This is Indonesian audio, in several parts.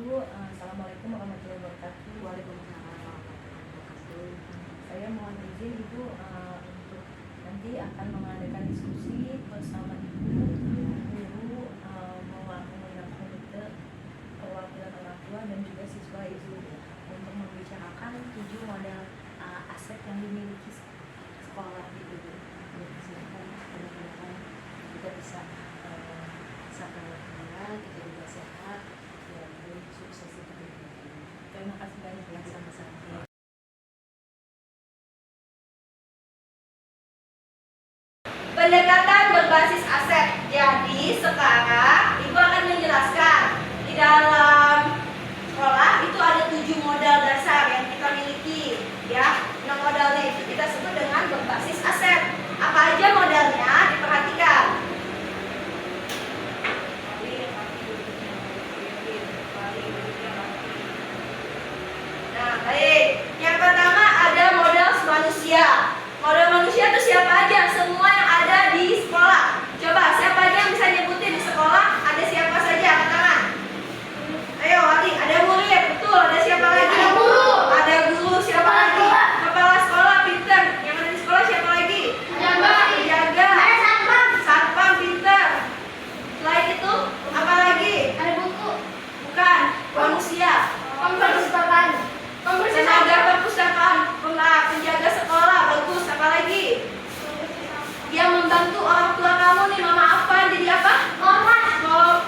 Assalamualaikum warahmatullahi wabarakatuh. Waalaikumsalam warahmatullahi wabarakatuh. Saya mohon izin Ibu untuk nanti akan mengadakan diskusi bersama Ibu, guru, mengundang komite perwakilan orang tua dan juga siswa Ibu untuk membicarakan 7 model aset yang dimiliki sekolah gitu Bu. Silakan, mudah-mudahan kita bisa sama kita juga sehat dan sukses di pendidikan ini. Terima kasih banyak ya. Sama-sama. Pendekatan berbasis aset. Jadi sekarang Ibu akan menjelaskan di dalam sekolah itu ada 7 modal dasar yang kita miliki, ya. Nah, modalnya itu kita sebut dengan berbasis aset. Apa aja modalnya? Diperhatikan. Nah, baik. Yang pertama ada modal manusia. Modal manusia itu siapa aja? Semua yang ada di sekolah. Coba siapa aja yang bisa nyebutin di sekolah? Ada siapa saja? Angkat tangan. Ayo, Wati. Ada murid, betul. Ada siapa lagi? Ada guru. Ada guru. Siapa lagi? Kepala sekolah, pinter. Yang ada di sekolah siapa lagi? Penjaga. Ada satpam. Satpam, pinter. Selain itu, apa lagi? Ada buku. Bukan. Manusia. Perpustakaan. Tenaga perpustakaan, penjaga sekolah, bagus. Apa lagi? Dia membantu orang tua kamu nih, mama apa? Jadi apa?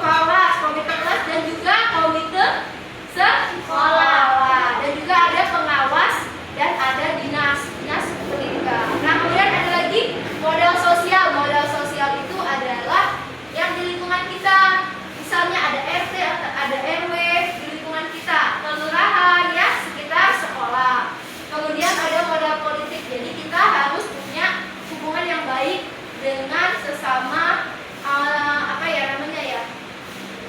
Kelas, komite kelas dan juga komite sekolah. Dan juga ada pengawas dan ada dinas pendidikan. Nah, kemudian ada lagi modal sosial. Modal sosial itu adalah yang di lingkungan kita. Misalnya ada RT, ada RW di lingkungan kita, kelurahan ya, sekitar sekolah. Kemudian ada modal politik. Jadi kita harus punya hubungan yang baik dengan sesama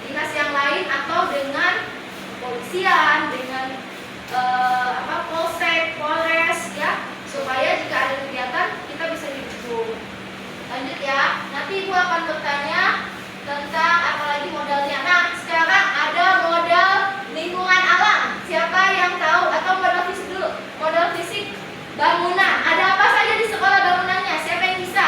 dinas yang lain atau dengan kepolisian, dengan polsek, polres ya, supaya jika ada kegiatan kita bisa didukung. Lanjut ya. Nanti Ibu akan bertanya tentang apalagi modalnya. Nah, sekarang ada modal lingkungan alam. Siapa yang tahu? Atau modal fisik dulu? Modal fisik bangunan. Ada apa saja di sekolah bangunannya? Siapa yang bisa?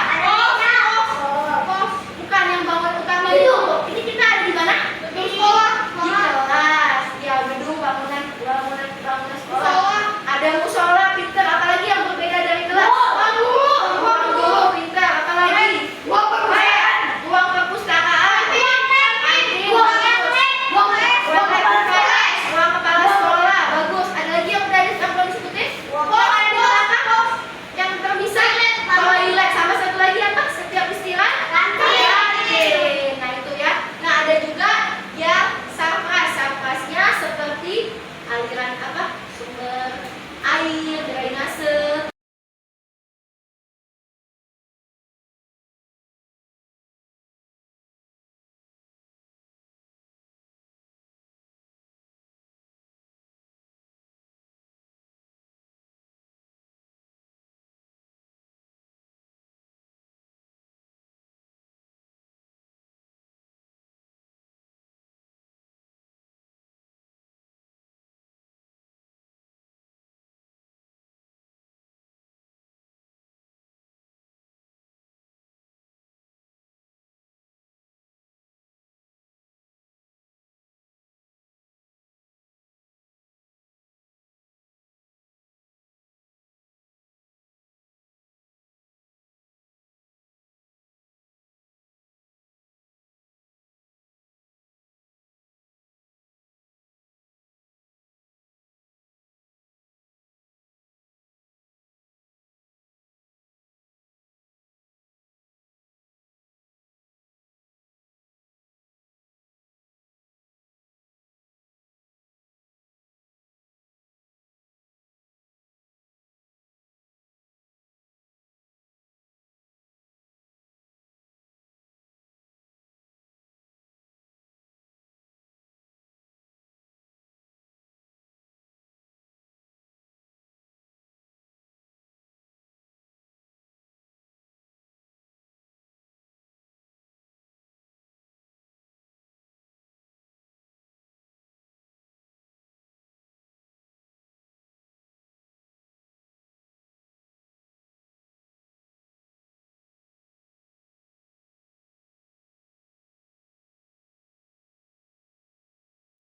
Bukan yang bangun utama itu. Ini kita ada di mana? Di sekolah. Di kelas. Ya, gedung bangunan sekolah.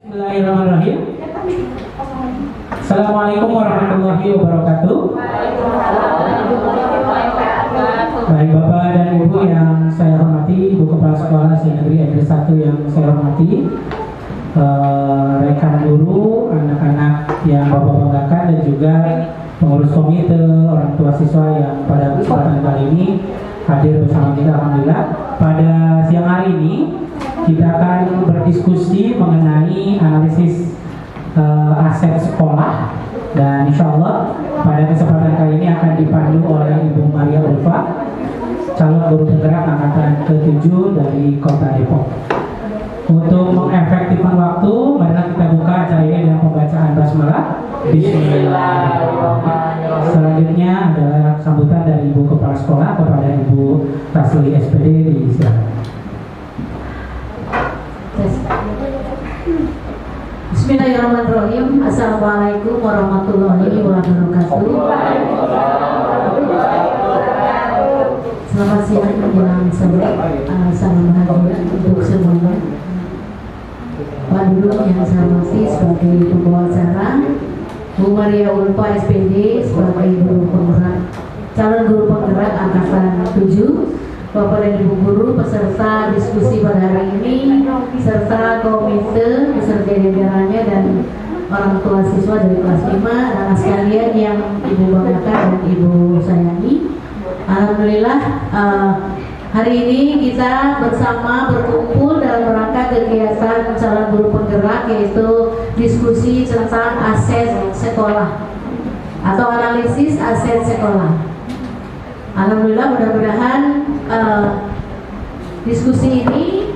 Bismillahirrahmanirrahim. Assalamualaikum warahmatullahi wabarakatuh. Baik Bapak dan Ibu yang saya hormati, Ibu Kepala Sekolah Negeri Negeri 1 yang saya hormati, rekan guru, anak-anak yang Bapak banggakan, dan juga pengurus komite, orang tua siswa yang pada kesempatan kali ini hadir bersama kita. Alhamdulillah, pada siang hari ini kita akan berdiskusi mengenai analisis aset sekolah, dan insya Allah pada kesempatan kali ini akan dipandu oleh Ibu Maria Ulfa, calon guru penggerak angkatan ke-7 dari Kota Depok. Untuk mengefektifkan waktu, marilah kita buka acara ini dengan pembacaan basmalah. Bismillahirrahmanirrahim. Selanjutnya adalah sambutan dari Ibu Kepala Sekolah kepada Ibu Tasli SPD di silakan. Bismillahirrahmanirrahim. Assalamualaikum warahmatullahi wabarakatuh. Selamat siang menjelang sore. Salam bahagia untuk semuanya. Pak Duduk yang saya hormati sebagai pembawa acara, Bu Maria Ulfa SPD sebagai guru penggerak, calon guru penggerak angkatan 7, Bapak dan Ibu guru peserta diskusi pada hari ini, serta komite beserta jajarannya dan orang tua siswa dari kelas 5, anak sekalian yang Ibu banggakan dan Ibu sayangi. Alhamdulillah, hari ini kita bersama berkumpul dalam rangka kegiatan calon guru penggerak, yaitu diskusi tentang aset sekolah atau analisis aset sekolah. Alhamdulillah, mudah-mudahan diskusi ini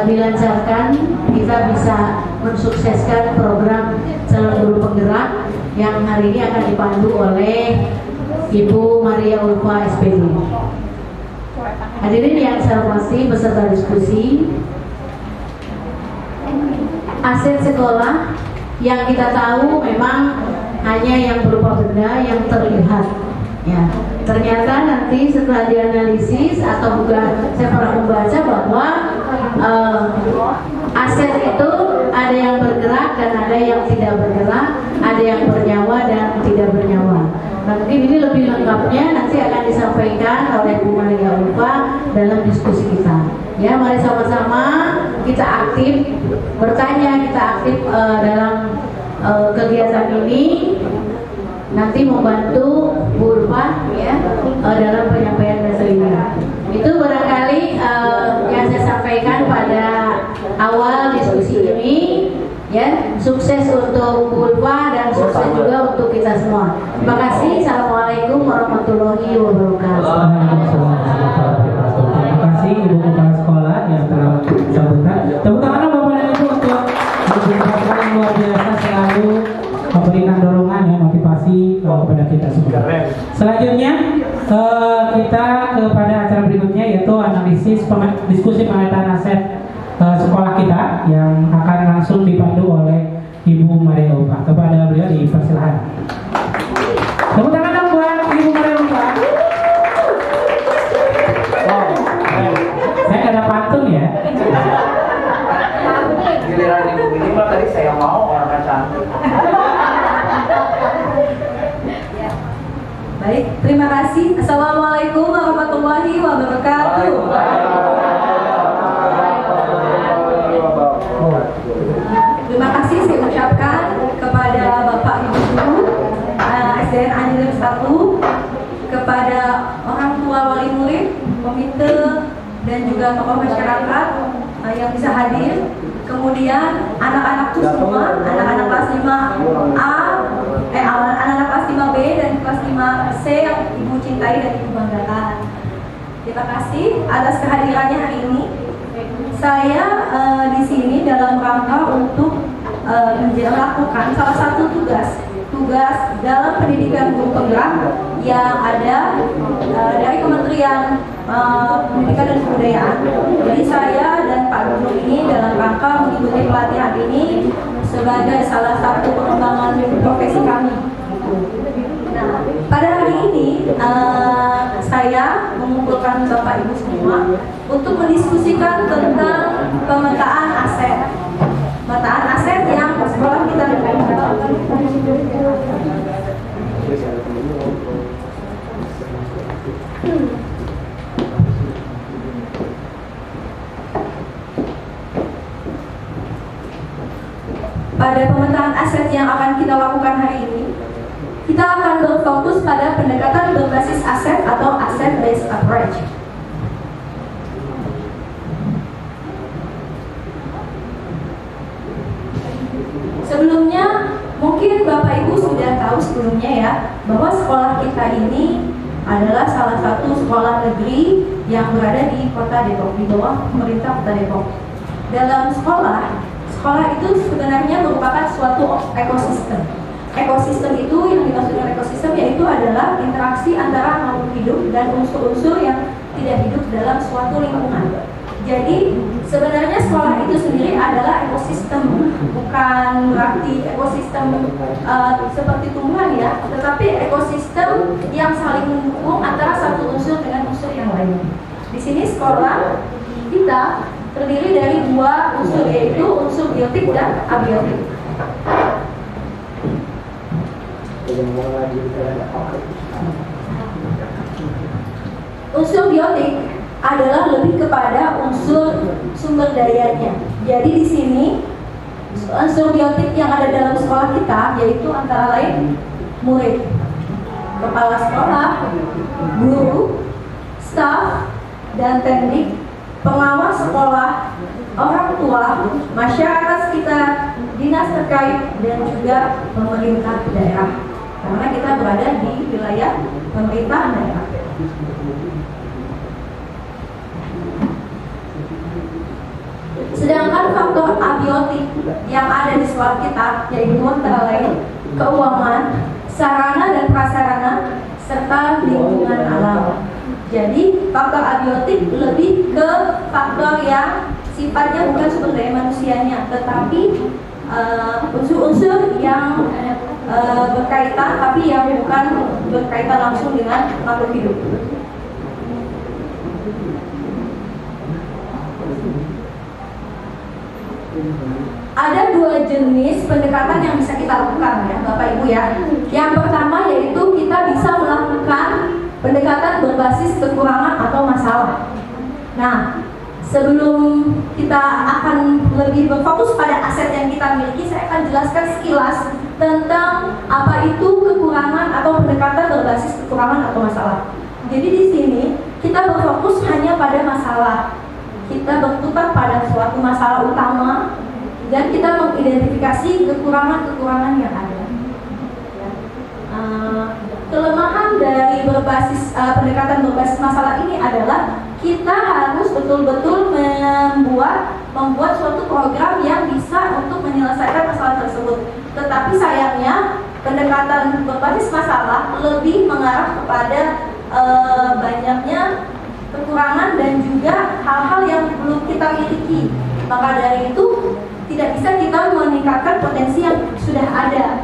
dilancarkan, kita bisa mensukseskan program calon guru penggerak yang hari ini akan dipandu oleh Ibu Maria Ulfa SPD. Hadirin yang saya hormati beserta diskusi, aset sekolah yang kita tahu memang hanya yang berupa benda yang terlihat. Ya, ternyata nanti setelah dianalisis atau juga saya pernah membaca bahwa aset itu ada yang bergerak dan ada yang tidak bergerak, ada yang bernyawa dan tidak bernyawa. Nah, mungkin ini lebih lengkapnya nanti akan disampaikan oleh Bu Maria Ulfa dalam diskusi kita. Ya, mari sama-sama kita aktif bertanya, kita aktif dalam kegiatan ini. Nanti membantu Bu Ulfa ya dalam penyampaian materinya. Itu barangkali yang saya sampaikan pada awal diskusi ini. Ya, sukses untuk Bu Ulfa dan sukses juga untuk kita semua. Terima kasih. Assalamualaikum warahmatullahi wabarakatuh. Terima kasih Ibu Kepala Sekolah yang telah sambutan. Tepuk tangan Bapak dan Ibu untuk Ibu Kepala yang luar biasa selalu memberikan dorongan ya, motivasi kepada kita semua. Selanjutnya kita kepada acara berikutnya, yaitu analisis diskusi pemetaan aset sekolah kita yang akan langsung dipandu oleh Ibu Maria Ulfa. Kepada beliau dipersilakan. Tepuk tangan dong buat Ibu Maria Ulfa. Wow, saya nggak ada pantun ya. Giliran ibu ini mah tadi saya mau orang cantik. Baik, terima kasih. Assalamualaikum warahmatullahi wabarakatuh. Terima kasih saya ucapkan kepada Bapak Ibu Guru SDN Anjelim 1, kepada orang tua wali murid, komite, dan juga tokoh masyarakat yang bisa hadir. Kemudian anak-anakku semua, anak-anak kelas 5A, anak-anak kelas 5B dan kelas 5C yang Ibu cintai dan Ibu banggakan. Terima kasih atas kehadirannya hari ini. Saya di sini dalam rangka untuk melakukan salah satu tugas dalam pendidikan guru penggerak yang ada dari Kementerian Pendidikan dan Kebudayaan. Jadi saya dan Pak Guru ini dalam rangka mengikuti pelatihan ini sebagai salah satu pengembangan profesi kami. Nah, pada hari ini saya mengumpulkan Bapak Ibu semua untuk mendiskusikan tentang pemetaan aset. Pemetaan aset Pada pemetaan aset yang akan kita lakukan hari ini, kita akan berfokus pada pendekatan berbasis aset atau asset based approach. Sebelumnya, mungkin Bapak Ibu sudah tahu sebelumnya ya, bahwa sekolah kita ini adalah salah satu sekolah negeri yang berada di Kota Depok, di bawah pemerintah Kota Depok. Dalam sekolah itu sebenarnya merupakan suatu ekosistem. Ekosistem itu yang dimaksud dengan ekosistem yaitu adalah interaksi antara makhluk hidup dan unsur-unsur yang tidak hidup dalam suatu lingkungan. Jadi sebenarnya sekolah itu sendiri adalah ekosistem, bukan berarti ekosistem seperti tumbuhan ya, tetapi ekosistem yang saling mendukung antara satu unsur dengan unsur yang lain. Di sini sekolah kita terdiri dari dua unsur, yaitu unsur biotik dan abiotik. Unsur biotik adalah lebih kepada unsur sumber dayanya. Jadi di sini unsur biotik yang ada dalam sekolah kita yaitu antara lain murid, kepala sekolah, guru, staf dan teknik, pengawas sekolah, orang tua, masyarakat sekitar, dinas terkait, dan juga pemerintah daerah. Karena kita berada di wilayah pemerintah daerah. Sedangkan faktor abiotik yang ada di sekolah kita yaitu antara lain keuangan, sarana dan prasarana, serta lingkungan alam. Jadi faktor abiotik lebih ke faktor yang sifatnya bukan sumber daya manusianya, tetapi unsur-unsur yang berkaitan tapi yang bukan berkaitan langsung dengan makhluk hidup. Ada dua jenis pendekatan yang bisa kita lakukan ya Bapak Ibu ya. Yang pertama yaitu kita bisa melakukan pendekatan berbasis kekurangan atau masalah. Nah, sebelum kita akan lebih berfokus pada aset yang kita miliki, saya akan jelaskan sekilas tentang apa itu kekurangan atau pendekatan berbasis kekurangan atau masalah. Jadi di sini kita berfokus hanya pada masalah. Kita berputar pada suatu masalah utama dan kita mengidentifikasi kekurangan-kekurangan yang ada. Kelemahan dari berbasis pendekatan berbasis masalah ini adalah kita harus betul-betul membuat suatu program yang bisa untuk menyelesaikan masalah tersebut. Tetapi sayangnya pendekatan berbasis masalah lebih mengarah kepada banyaknya kekurangan dan juga hal-hal yang belum kita miliki. Maka dari itu tidak bisa kita meningkatkan potensi yang sudah ada.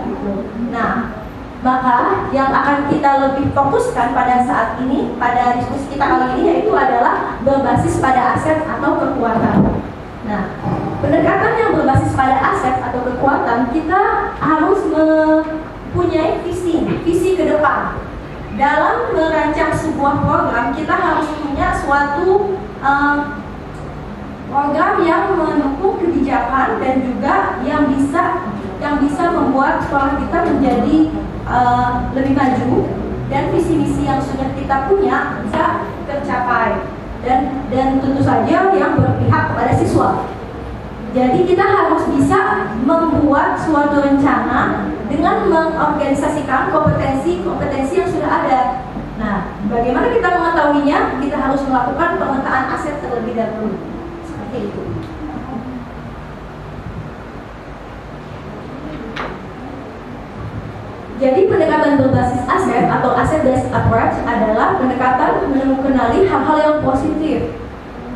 Nah, maka yang akan kita lebih fokuskan pada saat ini, pada diskusi kita kali ini yaitu adalah berbasis pada aset atau kekuatan. Nah, pendekatan yang berbasis pada aset atau kekuatan, kita harus mempunyai visi ke depan. Dalam merancang sebuah program, kita harus punya suatu program yang mendukung kebijakan dan juga yang bisa membuat sekolah kita menjadi lebih maju dan visi misi yang sudah kita punya bisa tercapai dan tentu saja yang berpihak kepada siswa. Jadi kita harus bisa membuat suatu rencana dengan mengorganisasikan kompetensi yang sudah ada. Nah, bagaimana kita mengetahuinya? Kita harus melakukan pemetaan aset terlebih dahulu. Seperti itu. Jadi pendekatan berbasis aset atau asset based approach adalah pendekatan mengenali hal-hal yang positif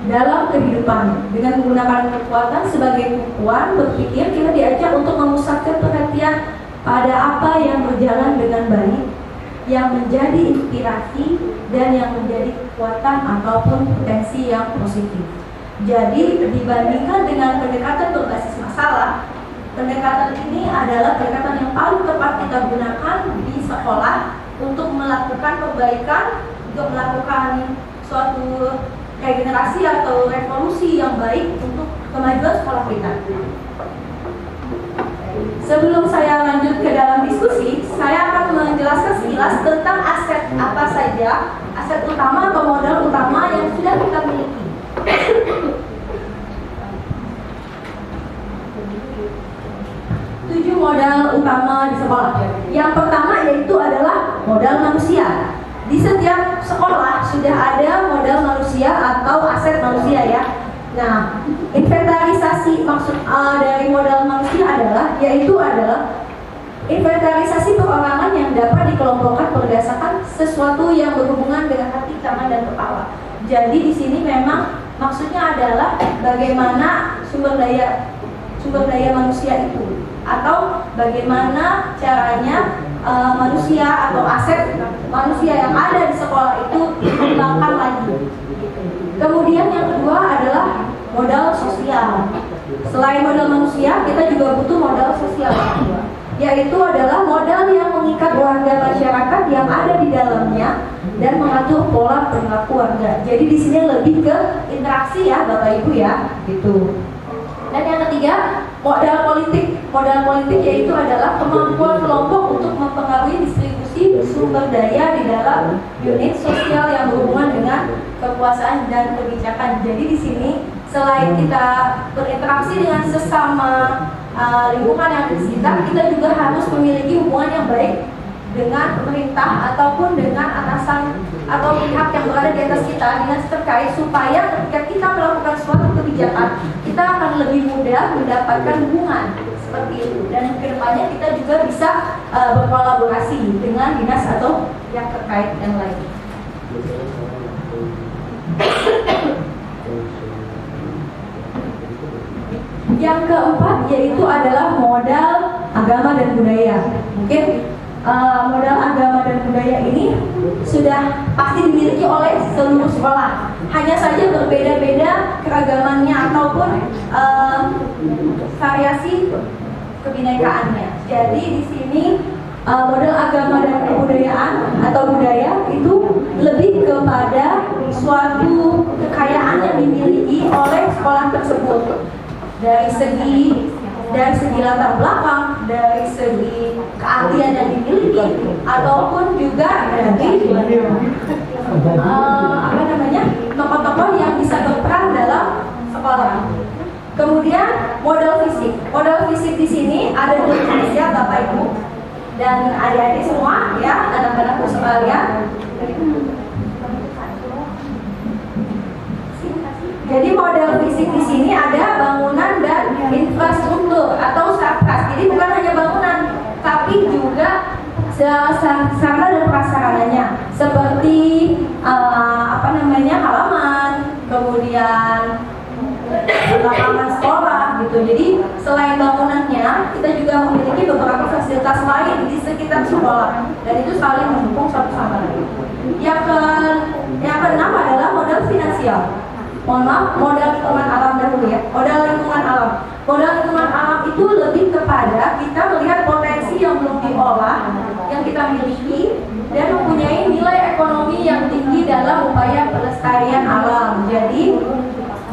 dalam kehidupan dengan menggunakan kekuatan sebagai tumpuan berpikir. Kita diajak untuk memusatkan perhatian pada apa yang berjalan dengan baik, yang menjadi inspirasi dan yang menjadi kekuatan ataupun potensi yang positif. Jadi dibandingkan dengan pendekatan berbasis masalah, pendekatan ini adalah pendekatan yang paling tepat kita gunakan di sekolah untuk melakukan perbaikan juga melakukan suatu regenerasi atau revolusi yang baik untuk kemajuan sekolah kita. Sebelum saya lanjut ke dalam diskusi, saya akan menjelaskan sekilas tentang aset apa saja, aset utama atau modal utama yang sudah kita miliki. 7 modal utama di sekolah. Yang pertama yaitu adalah modal manusia. Di setiap sekolah sudah ada modal manusia atau aset manusia ya. Nah, inventarisasi maksud dari modal manusia yaitu adalah inventarisasi perorangan yang dapat dikelompokkan berdasarkan sesuatu yang berhubungan dengan hati, tangan, dan kepala. Jadi di sini memang maksudnya adalah bagaimana sumber daya manusia itu, atau bagaimana caranya manusia atau aset manusia yang ada di sekolah itu dikembangkan lagi. Kemudian yang kedua adalah modal sosial. Selain modal manusia, kita juga butuh modal sosial, yaitu adalah modal yang mengikat warga masyarakat yang ada di dalamnya dan mengatur pola perilaku warga. Jadi di sini lebih ke interaksi ya Bapak Ibu ya, gitu. Dan yang ketiga, modal politik. Modal politik yaitu adalah kemampuan kelompok untuk mempengaruhi distribusi sumber daya di dalam unit sosial yang berhubungan dengan kekuasaan dan kebijakan. Jadi di sini selain kita berinteraksi dengan sesama lingkungan yang ada di sekitar, kita juga harus memiliki hubungan yang baik dengan pemerintah ataupun dengan atasan atau pihak yang berada di atas kita, dinas terkait, supaya ketika kita melakukan suatu kebijakan, kita akan lebih mudah mendapatkan hubungan seperti itu. Dan kedepannya kita juga bisa berkolaborasi dengan dinas atau pihak terkait yang lain. Yang keempat yaitu adalah modal agama dan budaya. Mungkin modal agama dan budaya ini sudah pasti dimiliki oleh seluruh sekolah. Hanya saja berbeda-beda keragamannya ataupun variasi kebinekaannya. Jadi di sini modal agama dan kebudayaan atau budaya itu lebih kepada suatu kekayaan yang dimiliki oleh sekolah tersebut. Dari segi latar belakang, dari segi keahlian yang dimiliki, ataupun juga dari tokoh-tokoh yang bisa berperan dalam sekolah. Kemudian modal fisik. Modal fisik di sini ada di Indonesia Bapak Ibu dan adik-adik semua ya, anak-anakku sekalian. Jadi modal fisik di sini ada bangunan dan infrastruktur atau sarkas. Jadi bukan hanya bangunan, tapi juga sarana dan prasarananya, seperti halaman, kemudian lapangan sekolah gitu. Jadi selain bangunannya, kita juga memiliki beberapa fasilitas lain di sekitar sekolah, dan itu saling mendukung satu sama lain. Yang keenam adalah modal finansial. Mohon maaf, modal lingkungan alam dahulu ya. Modal lingkungan alam. Modal lingkungan alam itu lebih kepada kita melihat potensi yang belum diolah, yang kita miliki, dan mempunyai nilai ekonomi yang tinggi dalam upaya pelestarian alam. Jadi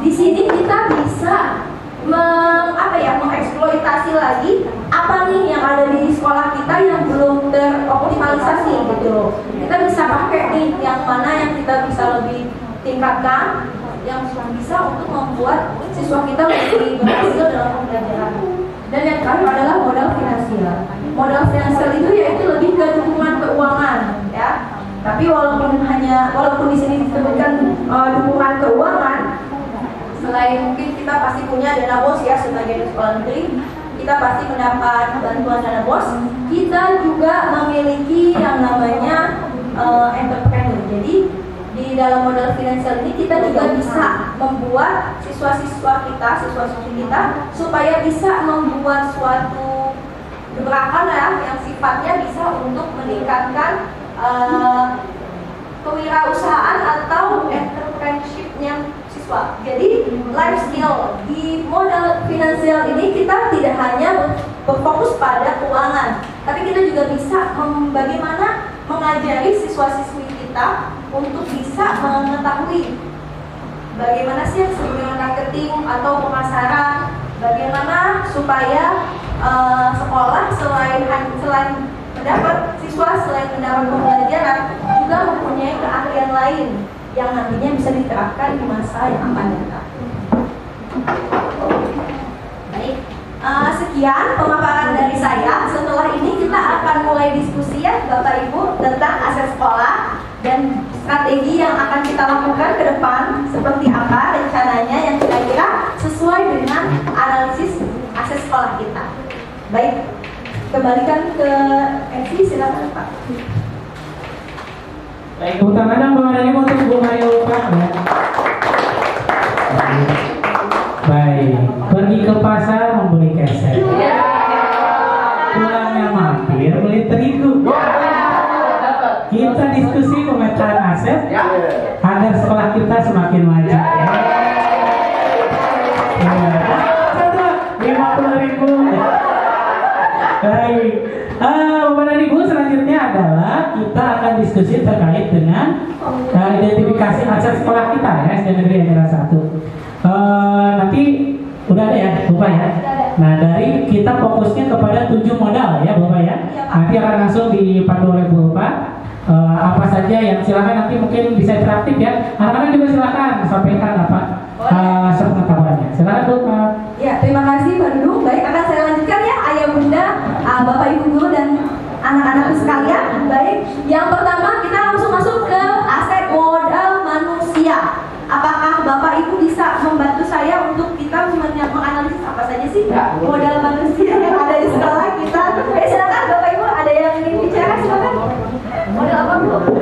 di sini kita bisa mengeksploitasi lagi apa nih yang ada di sekolah kita yang belum teroptimalisasi gitu. Kita bisa pakai nih yang mana yang kita bisa lebih tingkatkan, yang bisa untuk membuat siswa kita lebih berhasil dalam pembelajaran. Dan yang terakhir adalah modal finansial. Modal finansial itu yaitu lebih ke dukungan keuangan, ya. Tapi walaupun di sini disebutkan dukungan keuangan, selain mungkin kita pasti punya dana BOS ya sebagai sekolah negeri, kita pasti mendapat bantuan dana BOS. Kita juga memiliki yang namanya entrepreneur. Jadi di dalam modal finansial ini kita juga bisa membuat siswa-siswi kita supaya bisa membuat suatu gebrakan ya, yang sifatnya bisa untuk meningkatkan kewirausahaan atau entrepreneurship-nya siswa. Jadi life skill di modal finansial ini kita tidak hanya berfokus pada keuangan, tapi kita juga bisa bagaimana mengajari siswa-siswi kita kita untuk bisa mengetahui bagaimana sih sebenarnya marketing atau pemasaran, bagaimana supaya sekolah selain mendapat siswa, selain mendapat pembelajaran, juga mempunyai keahlian lain yang nantinya bisa diterapkan di masa yang akan datang. Baik, sekian pemaparan dari saya. Setelah ini kita akan mulai diskusi ya Bapak Ibu tentang aset sekolah dan strategi yang akan kita lakukan ke depan seperti apa rencananya yang kira-kira sesuai dengan analisis aset sekolah kita. Baik, kembalikan ke Esi, silakan Pak. Baik, tepuk tangan dong Bang Dhani untuk Bu Mario Pak ya. Baik, pergi ke pasar membeli keset. Pulangnya mampir beli terigu. Kita diskusi pemetaan aset agar sekolah kita semakin maju. Ya. 50.000. Baik, Bapak dan Ibu, selanjutnya adalah kita akan diskusi terkait dengan identifikasi aset sekolah kita ya, SD Negeri Emirat 1. Nanti udah ada ya, Bapak ya. Nah, dari kita fokusnya kepada 7 modal ya, Bapak ya. Nanti akan langsung dipandu oleh Bapak. Apa saja yang silakan nanti mungkin bisa interaktif ya. Anak-anak juga silakan sampaikan apa sepengetahuannya. Silakan Bapak. Ya, terima kasih Pak Dudung. Baik, akan saya lanjutkan ya Ayah Bunda, Bapak Ibu guru dan anak-anakku sekalian. Baik, yang pertama kita langsung masuk ke aset modal manusia. Apakah Bapak Ibu bisa membantu saya untuk kita menganalisis apa saja sih modal manusia yang ada di sekolah kita? Silakan Bapak Ibu, ada yang ingin bicara silakan. Modal apa Bu?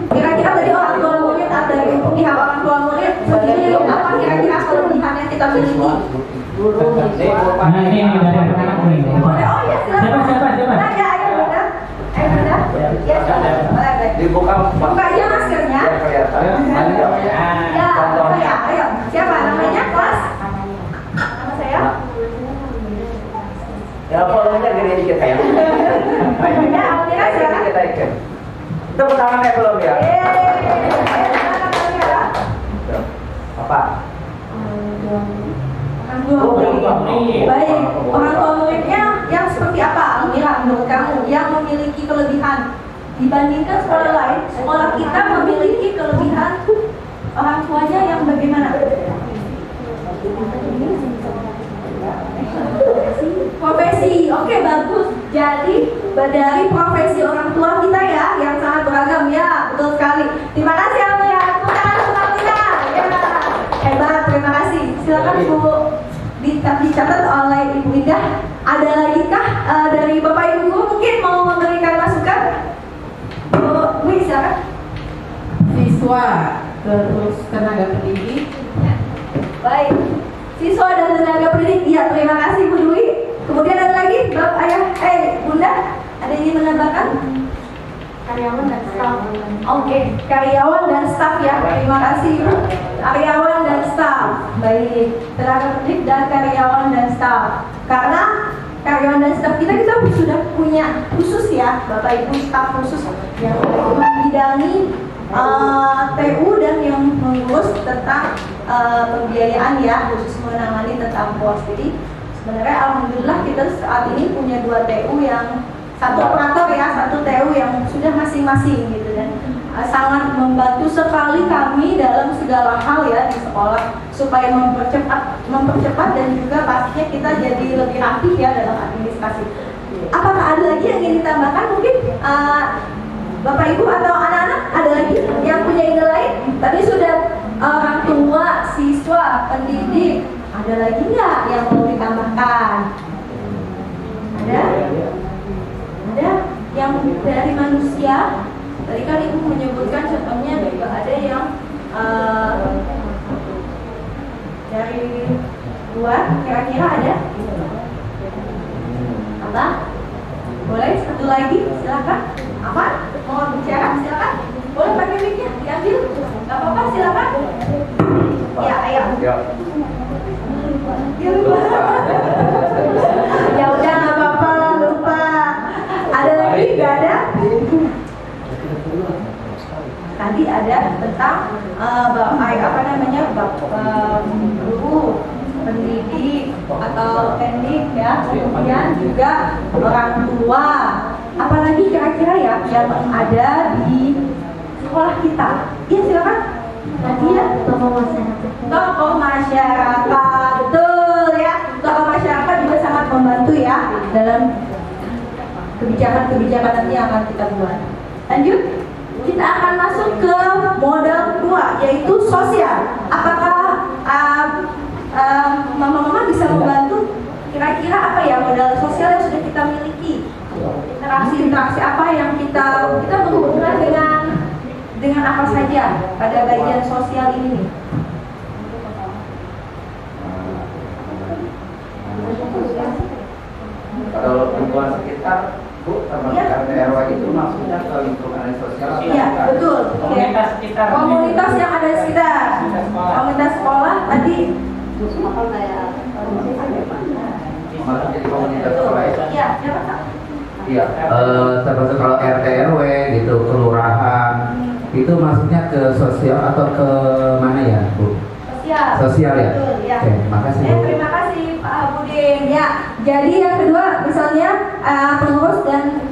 Kira-kira dari orang tua murid atau dari pihak orang tua murid begini apa kira-kira kelebihan yang kita miliki? Nah ini dari anak-anak nih. Oh ya silakan. Siapa? Ada Ayah Bunda. Ayah Bunda. Ya silakan. Dibuka Buka aja maskernya. Ya, apa ya? Ayo, siapa namanya? Kelas? Nama saya? Ya, volumenya gede dikit ya. Ya, Almira silakan. Kita ikut. Tepuk tangannya belum ya? Apa? Baik, orang tua muridnya yang seperti apa Almira menurut kamu yang memiliki kelebihan dibandingkan sekolah lain? Sekolah kita memiliki kelebihan orang tuanya yang bagaimana? Profesi, oke bagus. Jadi dari profesi orang tua kita ya yang sangat beragam ya, betul sekali. Terima kasih Almira. Ya, hebat, terima kasih. Silakan Bu dicatat oleh Ibu Indah. Ada lagi kah dari Bapak Ibu mungkin mau memberikan masukan? Bu, silakan. Siswa, terus tenaga pendidik. Baik, siswa dan tenaga pendidik. Iya, terima kasih Bu Dwi. Kemudian ada lagi, Bunda, ada yang ingin menambahkan? Karyawan dan staf. Oke, karyawan dan staf ya. Terima kasih Bu. Karyawan dan staf. Baik, tenaga pendidik dan karyawan dan staf. Karena karyawan dan staf kita sudah punya khusus ya, Bapak Ibu, staf khusus yang membidangi TU dan yang mengurus tentang pembiayaan ya, khusus menangani tentang pos. Jadi sebenarnya alhamdulillah kita saat ini punya 2 TU yang satu operator ya, satu TU yang sudah masing-masing gitu dan sangat membantu sekali kami dalam segala hal ya di sekolah supaya mempercepat dan juga pastinya kita jadi lebih aktif ya dalam administrasi. Apakah ada lagi yang ingin ditambahkan mungkin Bapak Ibu atau anak-anak ada lagi yang punya ide lain? Tadi sudah orang tua, siswa, pendidik, ada lagi nggak yang mau ditambahkan? Ada? Ada yang dari manusia. Tadi kan Ibu menyebutkan contohnya juga ada yang dari luar. Kira-kira ada? Apa? Boleh satu lagi? Silakan. Apa? Mau bicara? Silakan. Boleh pakai mic-nya diambil. Gak apa-apa, silakan. Ya, ayo. Ya udah nggak apa-apa, lupa. Ada lagi? Gak ada? Tadi ada tentang guru, pendidik atau teknik ya, kemudian juga orang tua. Apalagi kira-kira ya yang ada di sekolah kita. Iya silakan. Tadi ya tokoh masyarakat, betul ya. Tokoh masyarakat juga sangat membantu ya dalam kebijakan-kebijakan nanti yang akan kita buat. Lanjut, kita akan masuk ke model kedua, yaitu sosial. Apakah mama-mama bisa membantu? Kira-kira apa ya modal sosial yang sudah kita miliki? Interaksi apa yang kita berhubungan dengan apa saja pada bagian sosial ini? Kalau lingkungan sekitar, Bu, termasuk RT RW itu maksudnya ke lingkungan sosial? Iya, betul. Komunitas sekitar. Komunitas yang ada di sekitar. Komunitas sekolah tadi. Maksudnya jadi komunitas sekolah itu? Iya, siapa Kak? Iya, termasuk kalau RT RW gitu, kelurahan, itu maksudnya ke sosial atau ke mana ya, Bu? Sosial ya? Betul, ya. Oke, makasih Bu. Terima kasih Pak Budin. Ya, jadi yang kedua misalnya pengurus dan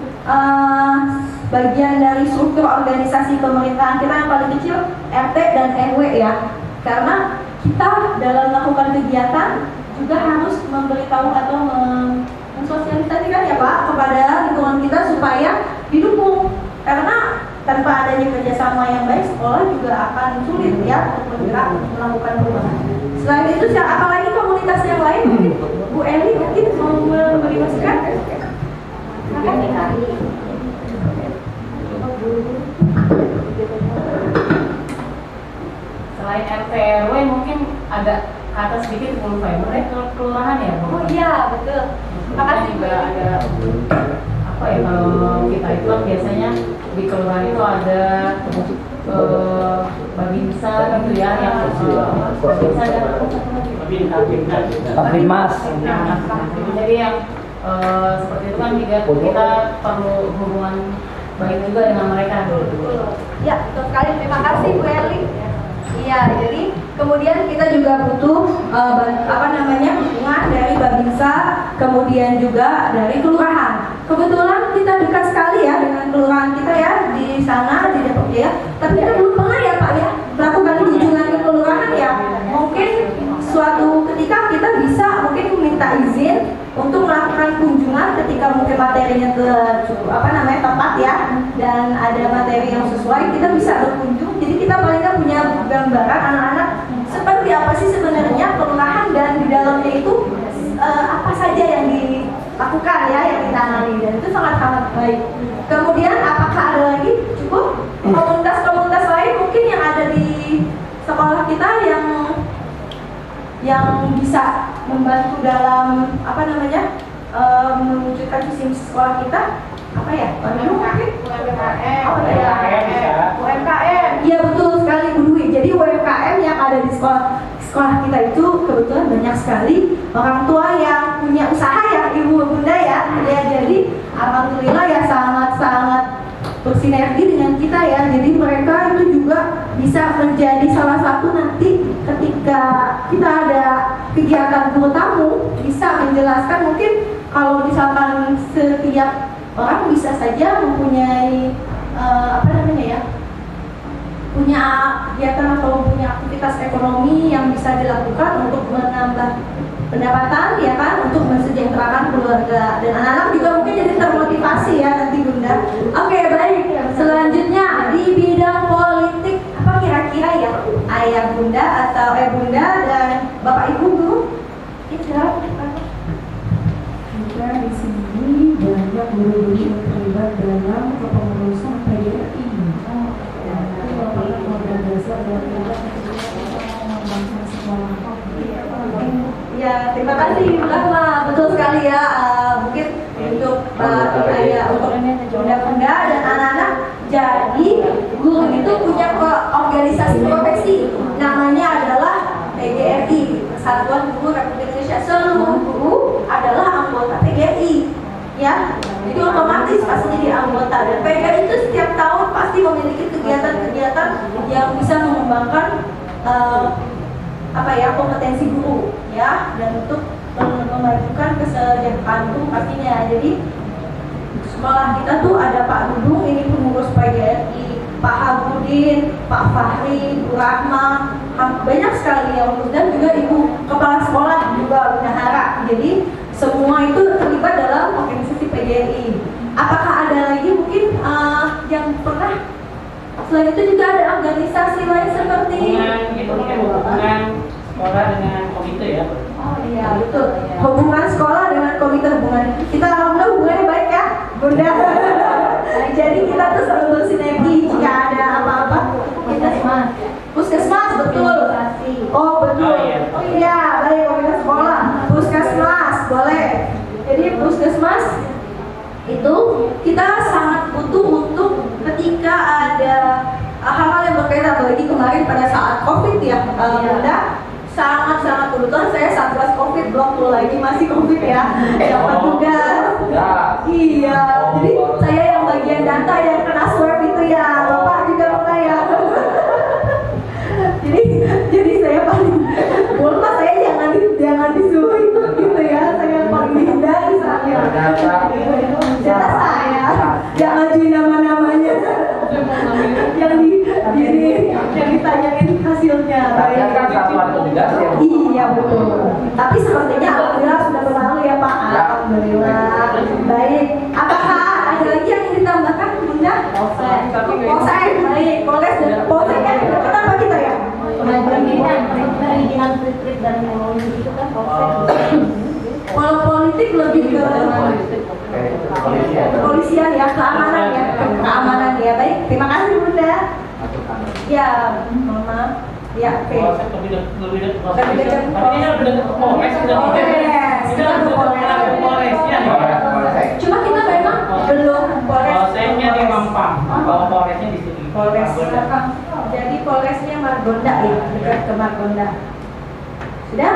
bagian dari struktur organisasi pemerintahan kita yang paling kecil RT dan RW ya. Karena kita dalam melakukan kegiatan juga harus memberitahu atau mensosialisasikan ya Pak kepada lingkungan kita supaya didukung. Karena tanpa adanya kerjasama yang baik, sekolah juga akan sulit ya untuk bergerak melakukan perubahan. Selain itu, apalagi komunitas yang lain mungkin Bu Eli mungkin mau memberi masukan? Selain RT RW mungkin agak ke atas sedikit kelurahan ya. Oh iya betul. Terima kasih juga ada apa ya, kalau kita itu kan biasanya di kelurahan itu ada babinsa gitu ya, yang babinsa dan Mas. jadi yang seperti itu kan juga kita perlu hubungan baik juga dengan mereka. Ya betul sekali. Terima kasih Bu Eli. Iya, jadi kemudian kita juga butuh dukungan dari babinsa, kemudian juga dari kelurahan. Kebetulan kita dekat sekali ya dengan kelurahan kita ya di sana di Depok ya. Tapi kita belum pernah ya Pak ya melakukan kunjungan ke kelurahan ya. Mungkin suatu ketika kita bisa mungkin meminta izin untuk melakukan kunjungan ketika mungkin materinya tepat ya dan ada materi yang sesuai, kita bisa berkunjung. Jadi kita paling nggak punya gambaran anak-anak seperti apa sih sebenarnya kelurahan dan di dalamnya itu apa saja yang dilakukan ya, yang ditangani, dan itu sangat-sangat baik. Kemudian apakah ada lagi cukup komunitas-komunitas lain mungkin yang ada di sekolah kita yang bisa membantu dalam mewujudkan visi misi sekolah kita? Apa ya? UMKM. Iya betul sekali Bu Dwi. Jadi UMKM yang ada di sekolah kita itu kebetulan banyak sekali orang tua yang punya usaha ya, ibu bunda ya. Ya jadi alhamdulillah ya sangat-sangat bersinergi dengan kita ya. Jadi mereka itu juga bisa menjadi salah satu nanti ketika kita ada kegiatan guru tamu bisa menjelaskan. Mungkin kalau misalkan setiap orang bisa saja mempunyai punya kegiatan atau punya aktivitas ekonomi yang bisa dilakukan untuk menambah pendapatan ya kan, untuk mensejahterakan keluarga dan anak-anak juga mungkin jadi termotivasi ya nanti Bunda. Oke, baik. Selanjutnya di bidang politik apa kira-kira ya ayah Bunda atau Bunda dan Bapak Ibu guru? Juga di sini banyak guru-guru yang terlibat dalam kepengurusan PGRI. Itu merupakan modal dasar dari mengembangkan sekolah. Ya, terima kasih Rahma. Betul sekali ya. Mungkin untuk bunda-bunda dan anak-anak. Jadi guru itu punya organisasi profesi. Namanya adalah PGRI, Persatuan Guru Republik Indonesia. Seluruh guru adalah anggota PGRI. Ya, jadi otomatis pasti jadi anggota. Dan PGRI itu setiap tahun pasti memiliki kegiatan-kegiatan ya kompetensi guru ya, dan untuk memajukan kesejahteraan guru pastinya. Jadi sekolah kita tuh ada Pak Dudung, ini pengurus PGRI, Pak Habudin, Pak Fahri, Bu Rahma, banyak sekali yang lulus, dan juga Ibu Kepala Sekolah juga bendahara. Jadi semua itu terlibat dalam organisasi PGRI. Apakah ada lagi mungkin yang pernah? Selain itu juga ada organisasi lain seperti hubungan sekolah dengan komite ya. Oh iya betul. Hubungan sekolah dengan komite, hubungan kita alhamdulillah hubungannya baik ya, Bunda. Jadi kita tuh selalu bersinergi jika ada apa-apa. Puskesmas betul. Oh betul. Oh iya baik, komunitas sekolah. Puskesmas boleh. Jadi puskesmas itu kita sangat butuh untuk ketika ada hal-hal yang berkaitan, apalagi kemarin pada saat COVID ya, Bunda, sangat-sangat kebetulan saya satgas COVID, belum lagi masih COVID ya, dapat tugas. Iya, jadi saya yang bagian data yang kena swab itu ya, Bapak juga pernah ya. jadi saya paling, boleh saya jangan disuruh ikut gitu ya, saya paling dihindari saya. Data saya, jangan ngajuin nama-namanya. yang ditanyain hasilnya. Tapi kan satuan tugas ya. Iya betul. Tapi sepertinya alhamdulillah sudah berlalu ya Pak. Alhamdulillah. Baik. Apakah ada lagi yang ditambahkan Bunda? Polsek. Baik. Polsek kan kenapa kita ya? Perizinan listrik dan teknologi itu kan polsek. Kalau politik lebih ke kepolisian ya, keamanan ya. Baik, terima kasih Bunda. Ya, Mama. Ya, oke. Lebih dekat Polres. Cuma kita memang belum Polres. Polresnya di Mampang, kalau Polresnya di sini. Polres. Jadi Polresnya Margonda ya, dekat ke Margonda. Sudah,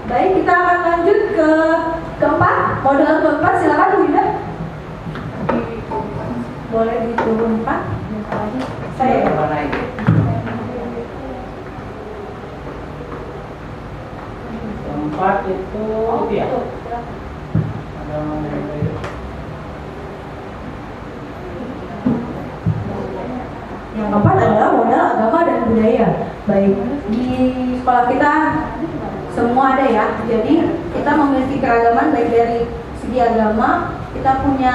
baik, kita akan lanjut ke keempat, modal keempat, silakan Bunda. Boleh diturun Pak. Saya keempat itu ya. Yang keempat adalah modal agama dan budaya. Baik, di sekolah kita semua ada ya. Jadi kita memiliki keragaman baik dari segi agama. Kita punya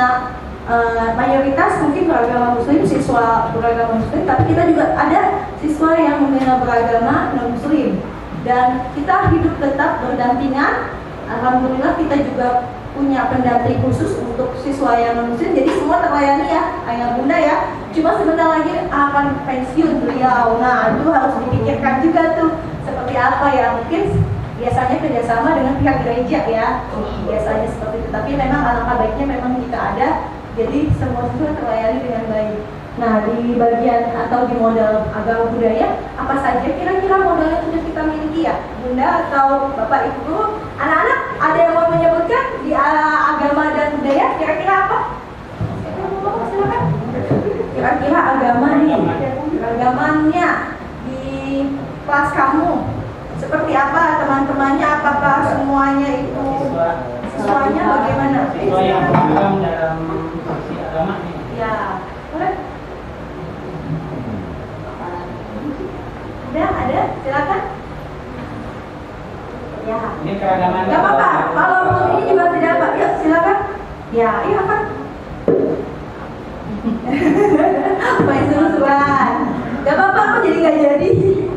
mayoritas mungkin beragama Muslim, siswa beragama Muslim, tapi kita juga ada siswa yang beragama non Muslim. Dan kita hidup tetap berdampingan. Alhamdulillah kita juga punya pendamping khusus untuk siswa yang non Muslim. Jadi semua terlayani ya, ayah bunda ya. Cuma sebentar lagi akan pensiun beliau. Nah itu harus dipikirkan juga tuh seperti apa ya. Mungkin biasanya kerjasama dengan pihak gereja ya. Biasanya seperti itu. Tapi memang alangkah baiknya memang jika ada. Jadi semua siswa terlayani dengan baik. Nah di bagian atau di modal agama budaya apa saja kira-kira modal yang sudah kita miliki ya Bunda atau Bapak Ibu? Anak-anak ada yang mau menyebutkan di agama dan budaya kira-kira apa? Silakan. Kira-kira agama nih, agamannya di kelas kamu seperti apa, teman-temannya apakah semuanya itu siswanya bagaimana? Siswa yang beragam dalam aksi agama nih. Ya, boleh. Ada, silakan. Ya. Ini keragaman. Gak apa-apa, kalau ini juga tidak apa, yuk silakan. Ya, iya apa? Main seru-seruan. Gak apa-apa, aku jadi nggak jadi.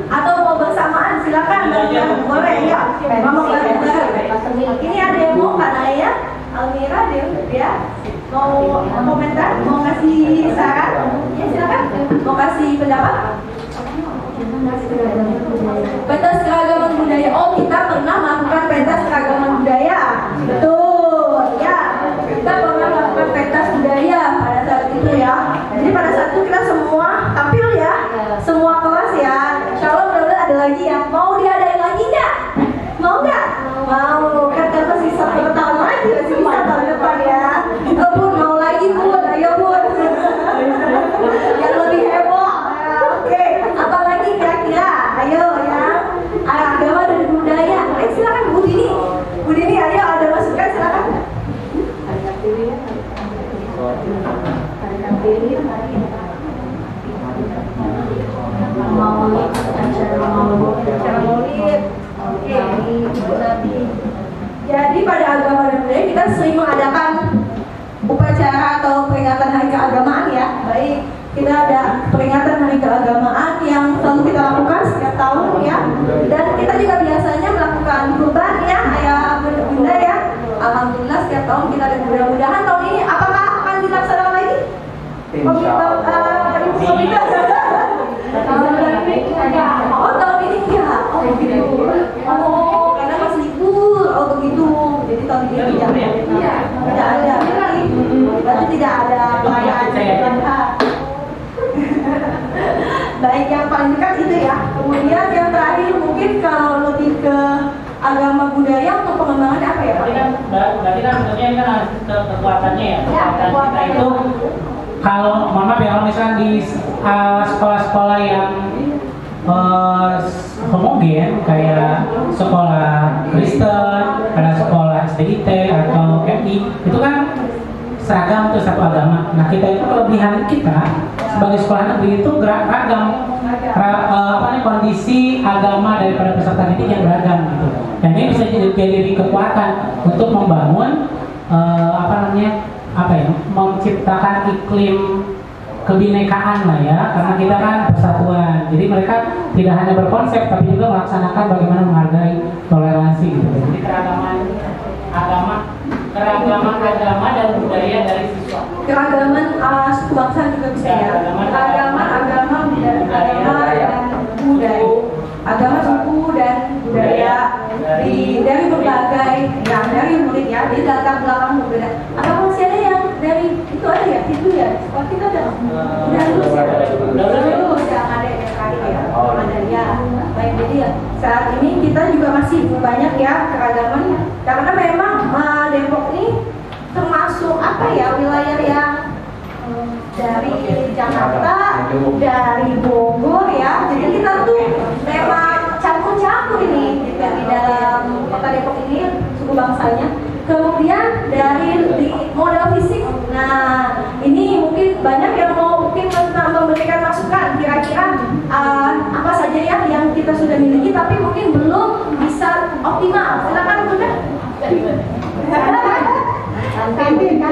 Atau mau bersamaan, silakan. Boleh, ya. Mau ini ada yang mau Kak Naya, Almira, ya. Mau komentar, mau kasih saran? Ya silakan. Mau kasih pendapat? Pentas keragaman budaya. Oh, kita pernah melakukan pentas keragaman budaya. Betul, ya. Kita pernah melakukan pentas budaya pada saat itu ya. Jadi pada saat itu kita semua tampil ya, semua kelas ya. Insya Allah mudah-mudahan ada lagi ya. Mau diadain lagi nggak? Mau nggak? Mau. Kan kita masih 1 tahun lagi, masih bisa tahun depan ya. Bun, mau lagi Bun, ayo Bun. Jadi pada agama dan budaya kita sering mengadakan upacara atau peringatan hari keagamaan ya. Baik, kita ada peringatan hari keagamaan yang selalu kita lakukan setiap tahun ya. Dan kita juga biasanya melakukan kurban ya, ayah bunda ya. Alhamdulillah setiap tahun kita ada. Mudah-mudahan tahun ini apakah akan dilaksanakan lagi? Oh tahun ini enggak. Oh begitu. Oh karena masih libur. Oh begitu. Jadi tahun ini tidak ada. Berarti tidak ada perayaan Idul Adha. Baik, yang paling dekat itu ya. Kemudian yang terakhir mungkin kalau lebih ke agama budaya untuk pengembangannya apa ya Pak? Berarti kan sebenarnya ini kan harus kekuatannya ya. Kekuatan kita itu kalau mohon maaf ya, kalau misalkan di sekolah-sekolah yang homogen kayak sekolah Kristen, ada sekolah SDIT atau MI, itu kan seragam untuk satu agama. Nah kita itu kelebihan kita sebagai sekolah negeri itu ragam, kondisi agama daripada peserta didik yang beragam gitu. Dan ini bisa jadi kekuatan untuk membangun menciptakan iklim kebinekaan lah ya, karena kita kan persatuan. Jadi mereka tidak hanya berkonsep tapi juga melaksanakan bagaimana menghargai toleransi gitu. Jadi keragaman agama dan budaya dari siswa. Keragaman suku bangsa juga bisa ya. Keragaman agama dan budaya. Agama, suku dan budaya dari berbagai yang dari murid ya, di latar belakang berbeda. Atau masih ada yang dari itu ada ya, itu ya. Sekolah kita ada. Udah lulus ya, ada yang terakhir ya. Ada ya. Baik, jadi ya saat ini kita juga masih banyak ya keragaman karena memang Depok ini termasuk apa ya, wilayah yang dari Jakarta, dari Bogor ya. Jadi kita tuh memang campur-campur ini di dalam kota Depok ini suku bangsanya. Kemudian dari modal fisik, nah ini mungkin banyak yang mau memberikan masukan kira-kira apa saja ya yang kita sudah miliki tapi mungkin belum bisa optimal. Silakan Bunda. Kantin.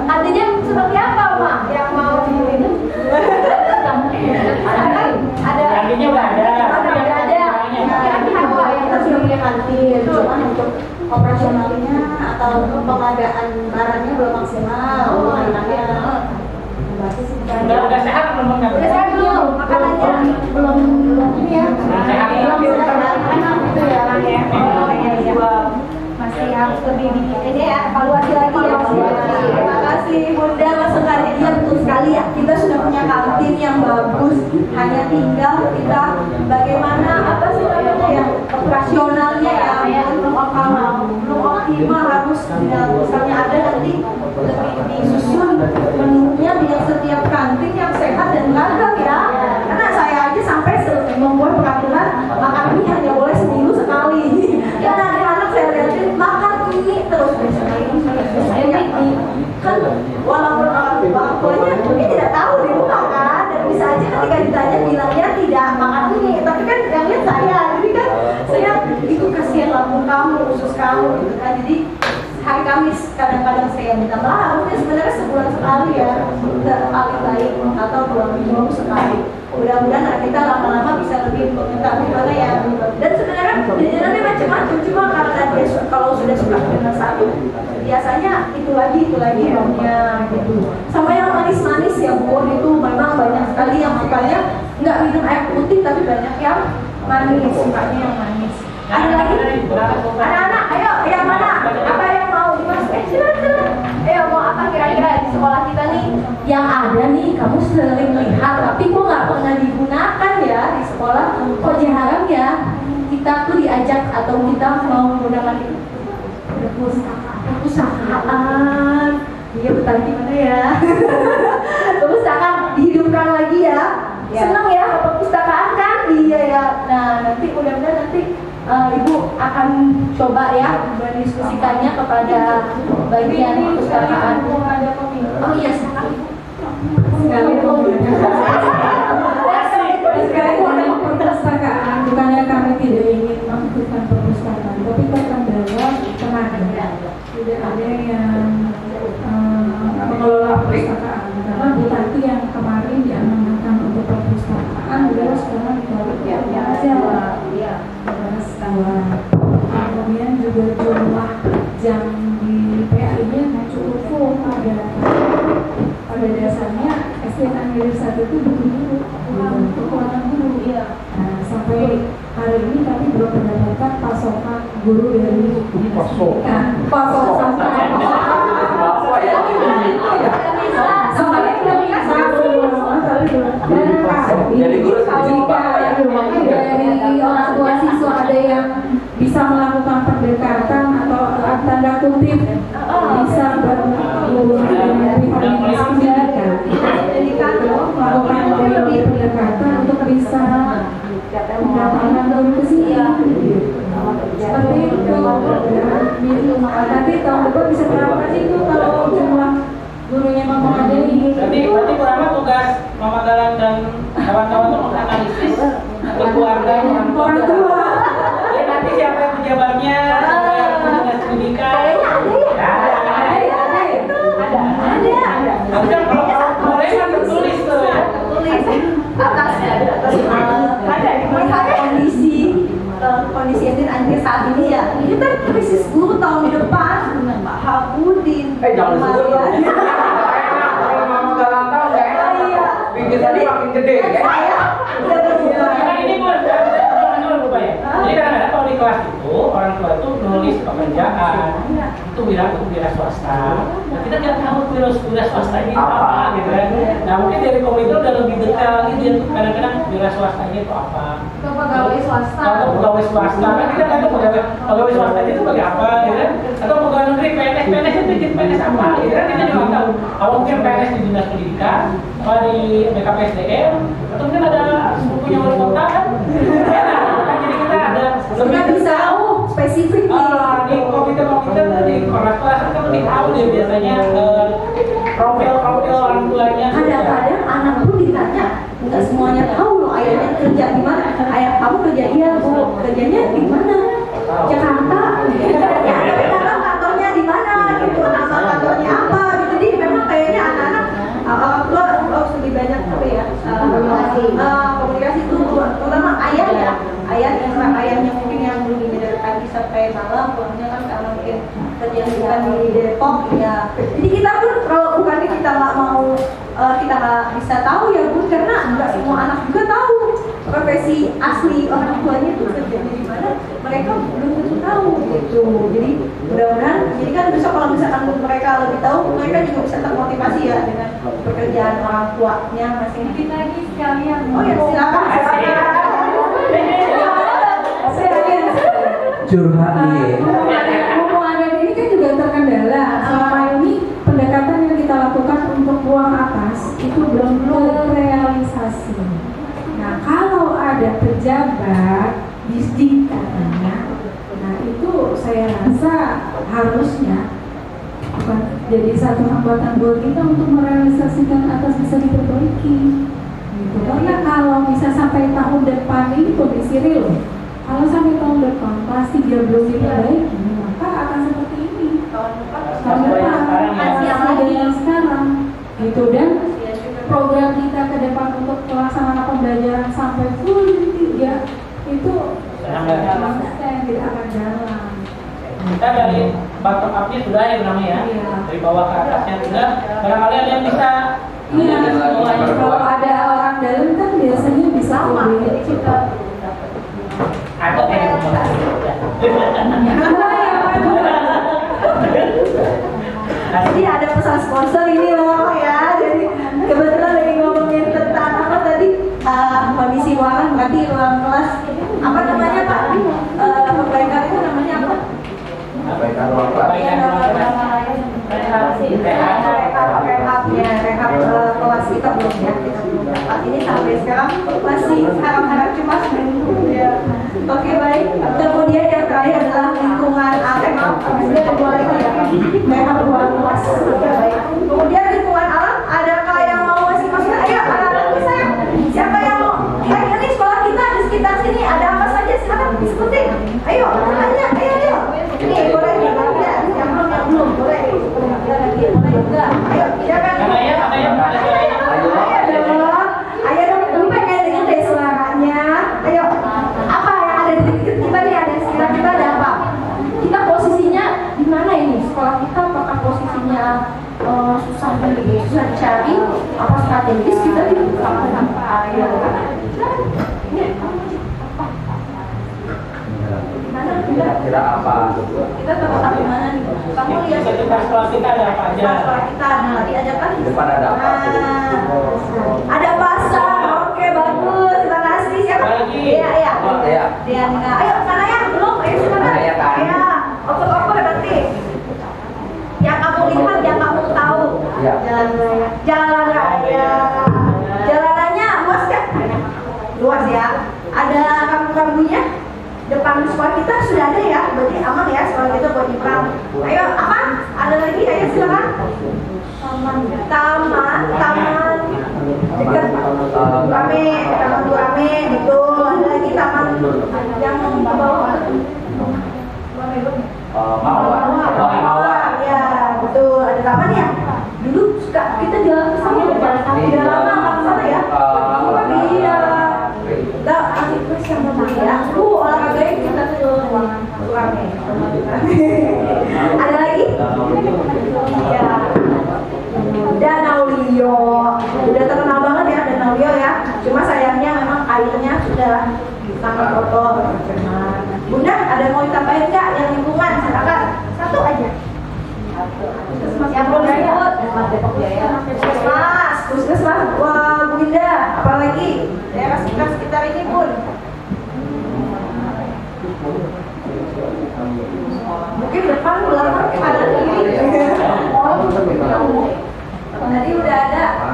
Artinya seperti apa, Mak? Yang mau diminum? Ada. Artinya udah ada. Kira-kira apa yang kita sudah punya kantin? Cuma untuk operasionalnya atau pengadaan barangnya belum maksimal. Udah sehat belum? Udah sehat belum? Makanannya belum ini ya. Belum sehat. Itu ya, Kang ya. Oh iya. Masih harus lebih ini ya, evaluasi lagi ya. Terima kasih Bunda masukannya. Iya betul sekali ya, kita sudah punya kantin yang bagus, hanya tinggal kita bagaimana apa sih namanya ya, operasionalnya ya belum optimal, harus misalnya ada nanti lebih disusun menunya biar setiap kantin yang sehat dan ragam ya. Karena saya aja sampai membuat peraturan makan mie hanya boleh seminggu sekali. Ya anak-anak saya lihatin makan mie terus kan walaupun orang tuanya mungkin tidak tahu di rumah kan, dan bisa aja ketika ditanya bilangnya tidak makan mie, tapi kan yang lihat saya, jadi kan saya itu kasihan lambung kamu, usus kamu gitu kan. Jadi hari Kamis kadang-kadang saya minta maaf, harusnya sebenarnya sebulan sekali ya, sekali baik atau 2 minggu sekali. Mudah-mudahan anak kita lama-lama bisa lebih mengetahui mana ya. Dan sebenarnya jajanannya macam-macam, cuma karena dia kalau sudah suka dengan satu, biasanya itu lagi maunya gitu. Sama yang manis-manis ya Bu, itu memang banyak sekali yang sukanya nggak minum air putih tapi banyak yang manis, sukanya yang manis. Ada lagi? Anak-anak, ayo yang mana? Apa yang mau dimasukin? Silakan. Ayo mau apa kira-kira di sekolah kita nih? Yang ada nih, kamu sering lihat tapi kok nggak pernah digunakan ya di sekolah. Kok jarang ya kita tuh diajak atau kita mau menggunakan perpustakaan. Iya betul, gimana ya? Perpustakaan dihidupkan lagi ya. Senang ya perpustakaan kan? Iya ya. Nah nanti mudah-mudahan nanti Ibu akan coba ya mendiskusikannya kepada bagian perpustakaan. Oh iya, sekarang perpustakaan. Bukannya kami tidak ingin melakukan perpustakaan, pasien anggaran 1 itu butuh guru, kekuatan guru. Nah, sampai hari ini kami belum mendapatkan pasokan guru dari dinas pendidikan. Pasokan. Jadi guru dari orang tua siswa ada yang bisa melakukan pendekatan atau tanda kutip bisa berhubungan dengan pihak pendidikan melakukan pendekatan untuk bisa mendapatkan guru ke sini seperti itu. Nanti tahun depan bisa berapa sih itu kalau jumlah gurunya memadai? Berarti pertama tugas Mama Galang dan kawan-kawan itu menganalisis ke keluarga orang tua. Ya nanti siapa yang pejabatnya, siapa yang dinas pendidikan. Ada. Tapi kan kalau boleh kan tertulis tuh ya. Tulis atasnya melihat kondisi anjir saat ini ya. Ini kan krisis guru tahun depan. Pak Habudin. Jangan disebut dong. Kalau Mama Galang tahu nggak enak. Pikirannya makin gede ya. Karena ini jadi kadang-kadang kalau di kelas itu orang tua itu nulis pekerjaan itu bilang untuk wira swasta. Nah, kita nggak tahu wira swasta ini apa gitu kan. Nah mungkin dari komite udah lebih detail gitu ya. Kadang-kadang wira swastanya itu apa? Pegawai swasta. Atau pegawai swasta. Kan kita nggak tahu pegawai swasta itu sebagai apa gitu kan. Atau pegawai negeri PNS itu jadi PNS apa gitu kan, kita juga nggak tahu. Kalau mungkin PNS di dinas pendidikan, apa di BKPSDM, atau mungkin ada sepupunya wali kota kan. Jadi kita ada Kita bisa tahu spesifik di komite di kelas kan lebih tahu dia biasanya profil orang tuanya. Kadang-kadang anak pun ditanya, nggak semuanya tahu loh ayahnya kerja di mana. Ayah kamu kerja bu, kerjanya di mana? Jakarta. Tapi kantornya di mana? Gitu, nama kantornya apa? Gitu. Jadi memang kayaknya anak-anak orang tua harus lebih banyak apa ya? Komunikasi itu terutama ayahnya mungkin yang belum dari pagi sampai malam, pulangnya kan karena mungkin kerja bukan di Depok ya. Jadi kita pun kalau bukannya kita nggak mau kita nggak bisa tahu ya Bu, karena nggak semua anak juga tahu profesi asli orang tuanya itu kerjanya di mana, mereka belum tentu tahu gitu. Jadi mudah-mudahan, jadi kan besok kalau misalkan mereka lebih tahu, mereka juga bisa termotivasi ya dengan pekerjaan orang tuanya masing-masing. Lagi sekalian. Oh ya silakan. Curhat nih. Hubungan ini kan juga terkendala. Selama ini pendekatan yang kita lakukan untuk ruang atas itu belum terrealisasi. Nah, kalau ada pejabat disdik katanya, nah itu saya rasa harusnya bukan jadi satu hambatan buat kita untuk merealisasikan atas bisa diperbaiki. Gitu. Karena kalau bisa sampai tahun depan ini kondisi real. Kalau sampai tahun depan pasti dia belum diperbaiki, maka akan seperti ini. Tahun depan masih ada yang sekarang, gitu. Dan program kita ke depan untuk pelaksanaan pembelajaran sampai full 3 itu konsisten, tidak akan jalan. Kita dari bottom up-nya sudah ya namanya ya, dari bawah ke atasnya sudah. Barangkali ada yang bisa. Iya, kalau ada orang dalam kan biasanya bisa jadi kita. Atau Jadi ada pesan sponsor ini loh ya. Jadi kebetulan lagi ngomongin tentang apa tadi kondisi ruangan, berarti ruang kelas apa namanya Pak? Perbaikan itu namanya apa? Perbaikan ruang kelas. Rehab kelas kita belum ya, kita belum dapat. Ini sampai sekarang masih harap-harap cuma seminggu ya. Oke baik. Kemudian yang terakhir adalah lingkungan alam. Sudah kedua lagi ya. Rehab ruang kelas. Baik. Kemudian lingkungan alam. Adakah yang mau masih masuk? Ayo anak-anak saya. Siapa yang mau? Ini sekolah kita di sekitar sini ada apa saja? Silakan disebutin. Ayo tanya. Ayo. Ini boleh ya. Yang belum boleh. Boleh juga. Ayo siapa? Ayo dong, lu pengen dengar deh suaranya. Ayo, apa yang ada di deket kita nih? Ada sekitar kita ada apa? Kita posisinya di mana ini? Sekolah kita apakah posisinya susah biologis kita di sampah ya kan? Kira apa? Kita terletak di mana nih? Kamu lihat Di sekolah kita ada apa aja? sekolah kita, nah di kan? Di depan ada apa? Ada pasar. Oke, bagus. Terima kasih. Siapa? Iya, iya. Oh, iya. Diana. Ayo, sana ya. Belum. Ayo, silakan. Saya kan. Iya. Oper berarti. Yang kamu lihat, yang kamu tahu. Iya. Jalan raya. Jalan raya. Jalanannya luas kan? Luas ya. Ada kambu-kambunya. Depan sekolah kita sudah ada ya. Berarti aman ya sekolah kita buat nyebrang. Ayo, apa? Ada lagi? Ayo, silakan. Taman dekat Rame, taman Rame, betul. Ada lagi taman yang ke bawah. Mawar, ya betul. Ada taman ya. Dulu suka kita jalan ke sana, tidak lama nggak ke sana ya. Iya. Kita aktivitas yang berbeda ya. Olahraganya kita ke ruangan Rame. Ada lagi? Iya. Danau Lio, udah terkenal banget ya Danau Lio ya. Cuma sayangnya memang airnya sudah sangat kotor, tercemar. Bunda, ada mau ditambahin nggak yang lingkungan? Silakan, satu aja. Yang belum disebut, Puskesmas, wah Bu Indah, apalagi daerah sekitar ini pun. Mungkin depan belakang ada ini. Tadi udah ada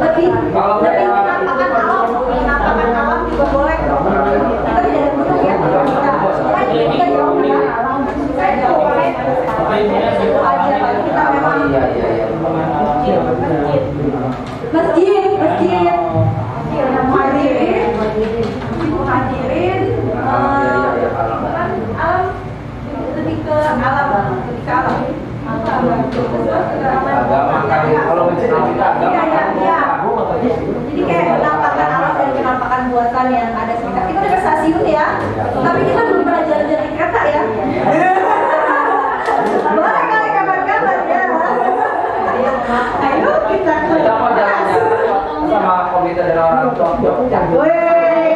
lebih penampakan alam juga boleh. Kita tidak ada gunung ya. Kita jauh ya. Saya jauh boleh. Itu aja kalau kita memang masjid hadirin alam lebih ke alam Kalau menceritakan agama, jadi kayak penampakan alam dan penampakan buatan yang ada sekitar. Kita dekat stasiun ya, tapi kita belum pernah jalan-jalan kereta ya. Boleh kali kapan-kapan ya. Ayo kita ke sama komite dan orang tua. Woi,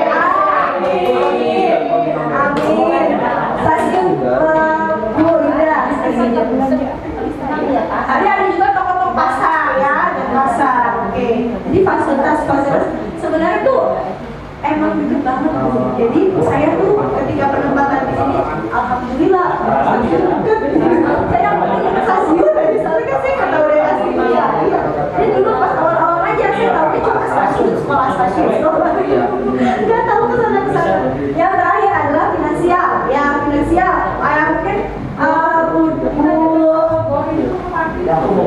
amin. Stasiun Bu Indah. Tadi ada juga toko-toko pasar ya, dan pasar. Oke. Jadi fasilitas sebenarnya tuh emang deket banget. Jadi saya tuh ketika penempatan di sini, alhamdulillah stasiun deket. Saya pengen ke stasiun dari soalnya kan saya nggak tahu daerah sini ya. Jadi dulu pas awal-awal aja saya tahu cuma stasiun, sekolah stasiun. Nggak tahu kesana. Yang terakhir adalah finansial. Ya finansial. Mungkin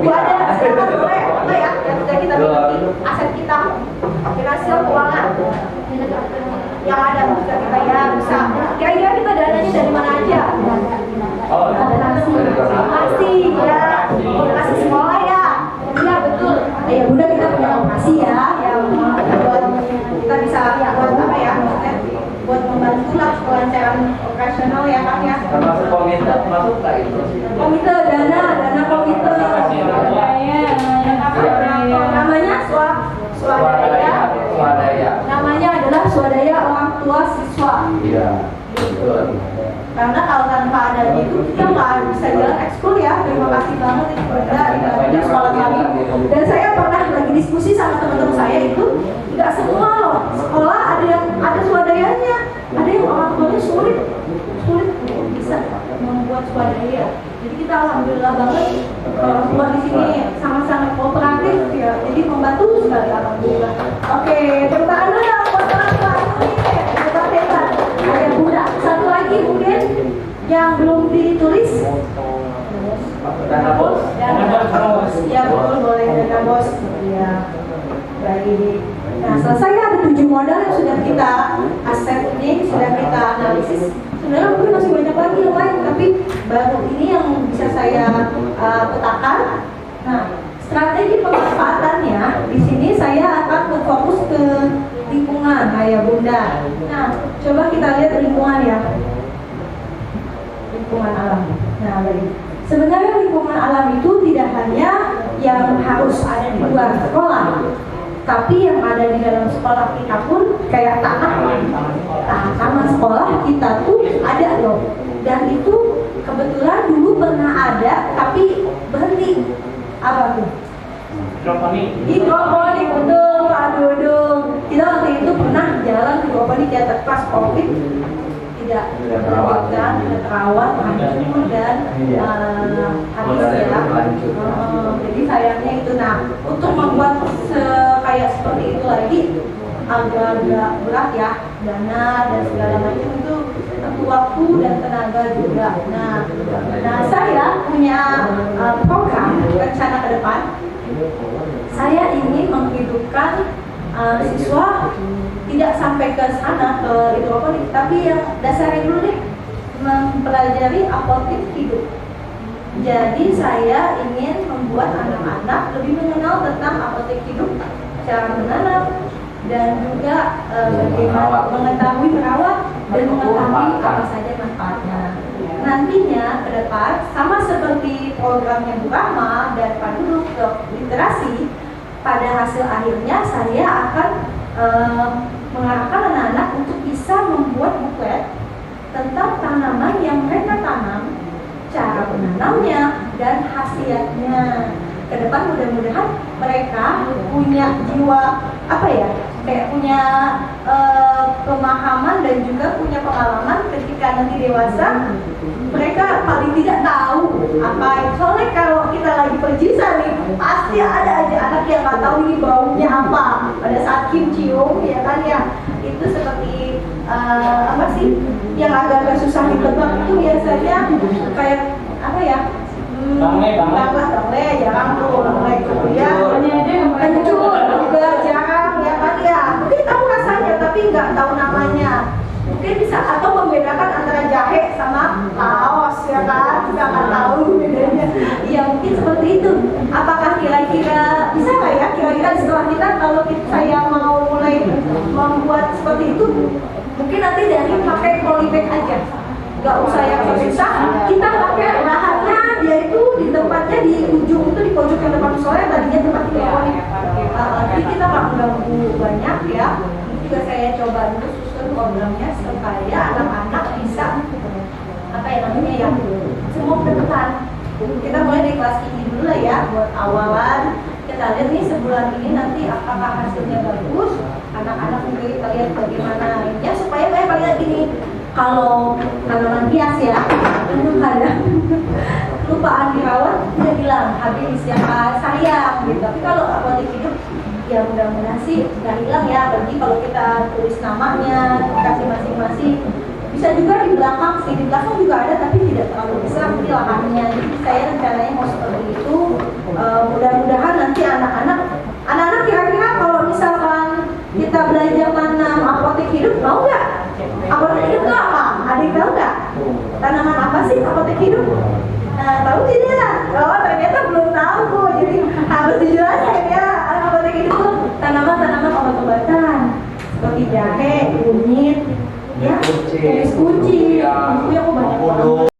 Bu ada silakan boleh ya yang sudah kita miliki aset kita finansial keuangan yang ada bisa kita ya bisa kira-kira kita dananya dari mana aja? Donasi ya, donasi sekolah ya, iya betul. Ya Bunda kita punya donasi ya, yang buat kita bisa buat apa ya? Buat membantu lah kelancaran operasional ya Kang ya. Termasuk komite masuk nggak itu? Komite dana komite. Namanya Swadaya. Namanya adalah Swadaya Orang Tua Siswa. Iya. Betul. Karena kalau tanpa adanya itu kita nggak bisa jalan ekskul ya. Terima kasih banget itu Bunda di sekolah kami. Dan saya pernah lagi diskusi sama teman-teman saya itu nggak semua loh sekolah ada swadayanya. Ada yang orang tuanya sulit bisa membuat swadaya. Jadi kita alhamdulillah banget orang tua di sini sama-sama kooperatif ya. Jadi membantu sekali alhamdulillah. Oke, tepuk tangan dulu dong buat orang tua ini. Hebat. Ada Bunda. Satu lagi mungkin yang belum ditulis. Dana bos. Ya betul, boleh dana bos. Ya. Baik. Nah, selesai ada 7 modal yang sudah kita setting, sudah kita analisis. Sebenarnya mungkin masih banyak lagi yang lain, tapi baru ini yang bisa saya petakan. Nah, strategi pemanfaatannya di sini saya akan berfokus ke lingkungan, kayak Bunda. Nah, coba kita lihat lingkungan ya, lingkungan alam. Nah, baik. Sebenarnya lingkungan alam itu tidak hanya yang harus ada di luar sekolah, Tapi yang ada di dalam sekolah kita pun kayak tanah. Nah, taman sekolah kita tuh ada loh. Dan itu kebetulan dulu pernah ada, tapi berhenti. Apa tuh? Hidroponik, betul Pak Dudung. Kita waktu itu pernah jalan hidroponik ya, pas COVID tidak dilanjutkan, tidak terawat, hancur dan habis ya. Jadi sayangnya itu. Nah, untuk membuat kayak seperti itu lagi agak-agak berat ya, dana dan segala macam itu perlu waktu dan tenaga juga. Nah saya punya program rencana ke depan. Saya ingin menghidupkan siswa tidak sampai ke sana ke hidroponik, tapi yang dasarnya dulu deh, mempelajari apotek hidup. Jadi saya ingin membuat anak-anak lebih mengenal tentang apotek hidup, cara menanam, dan juga bagaimana mengetahui merawat dan mengetahui apa saja manfaatnya. Nantinya ke depan sama seperti programnya Bu Rahma dan Pak Dudung literasi, pada hasil akhirnya saya akan mengarahkan anak-anak untuk bisa membuat buklet tentang tanaman yang mereka tanam, cara menanamnya dan khasiatnya. Ke depan mudah-mudahan mereka punya jiwa apa ya, kayak punya pemahaman dan juga punya pengalaman ketika nanti dewasa. Mereka paling tidak tahu apa itu. Soalnya kalau kita lagi perjisa nih, pasti ada aja anak yang nggak tahu ini baunya apa. Pada saat cium ya kan ya, itu seperti apa sih yang agak-agak susah ditebak itu biasanya kayak apa ya? Bangle, jarang tuh, kencur juga jarang ya kan ya. Mungkin tahu rasanya tapi nggak tahu namanya. Mungkin bisa atau membedakan antara jahe sama laos ya kan, kita nggak tahu bedanya. Ya mungkin seperti itu. Apakah kira-kira bisa nggak ya? Kira-kira setelah kita kalau saya mau mulai membuat seperti itu, mungkin nanti dari pakai polybag aja. Nggak usah yang susah, kita pakai bahannya yaitu di tempatnya di ujung itu, di pojok yang depan musola tadinya tempat hidroponik. Jadi kita nggak mengganggu banyak ya. Ini juga saya coba dulu susun programnya supaya anak-anak bisa apa ya namanya ya, semua pendekatan. Kita mulai dari kelas ini dulu lah ya, buat awalan. Kita lihat nih sebulan ini nanti apakah hasilnya bagus, anak-anak juga kita lihat bagaimana ya, supaya kayak kalian gini. Kalau tanaman hias ya, kadang-kadang lupaan dirawat, dia bilang habis ya sayang gitu. Tapi kalau apotek hidup, ya mudah-mudahan sih nggak hilang ya. Bagi kalau kita tulis namanya, kasih masing-masing. Bisa juga di belakang sih, di belakang juga ada tapi tidak terlalu besar di lahannya. Jadi saya rencananya mau seperti itu. Mudah-mudahan nanti anak-anak kira-kira kalau misalkan kita belajar tanam apotek hidup, mau nggak? Apotek hidup itu apa? Adik tahu nggak? Tanaman apa sih apotek hidup? Tahu tidak? Oh ternyata belum tahu. Jadi harus dijelaskan ya. Apotek hidup itu tanaman-tanaman obat-obatan seperti jahe, kunyit, ya, kumis kucing, itu yang banyak banget.